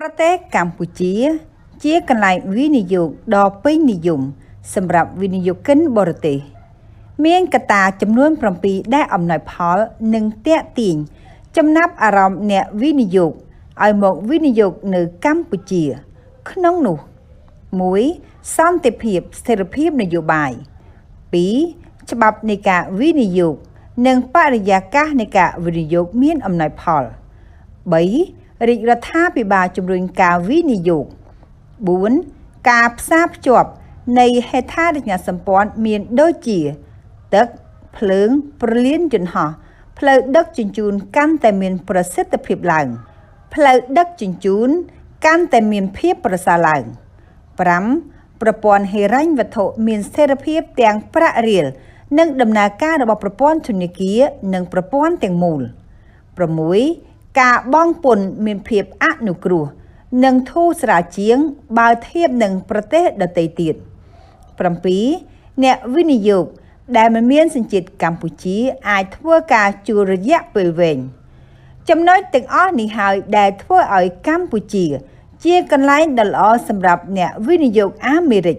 ប្រទេសកម្ពុជាជាកន្លែងវិនិយោគដ៏ពេញនិយមសម្រាប់វិនិយោគិនបរទេសមានកត្តាចំនួន7ដែលអំណោយផលនិងទាក់ទាញចំណាប់អារម្មណ៍អ្នកវិនិយោគឲ្យមកវិនិយោគនៅកម្ពុជាក្នុងនោះ 1. សន្តិភាពស្ថិរភាពនយោបាយ 2. ច្បាប់នៃការវិនិយោគនិងបរិយាកាសនៃការវិនិយោគមានអំណោយផល 3. រាជរដ្ឋាភិបាលជំរុញការវិនិយោគ 4. ការផ្សារភ្ជាប់នៃហេដ្ឋារចនាសម្ព័ន្ធមានដូចជាទឹកភ្លើងព្រលានយន្តហោះផ្លូវដឹកជញ្ជូនកាន់តែមានប្រសិទ្ធភាពឡើងផ្លូវដឹកជញ្ជូនកាន់តែមានភាពប្រសើរឡើង 5. ប្រព័ន្ធហិរញ្ញវត្ថុមានស្ថិរភាពទាំងប្រាក់រៀលនិងដំណើរការរបស់ប្រព័ន្ធធនាគារនិងប្រព័ន្ធទាំងមូល 6. ការបង់ពន្ធមានភាពអនុគ្រោះនិងធូរស្រាលជាងបើធៀបនឹងប្រទេសដទៃទៀត 7. អ្នកវិនិយោគដែលមិនមានសញ្ជាតិកម្ពុជាអាចធ្វើការជួលរយៈពេលវែងចំណុចទាំងអស់នេះហើយដែលធ្វើឲ្យកម្ពុជាជាកន្លែងដ៏ល្អសម្រាប់អ្នកវិនិយោគអាមេរិក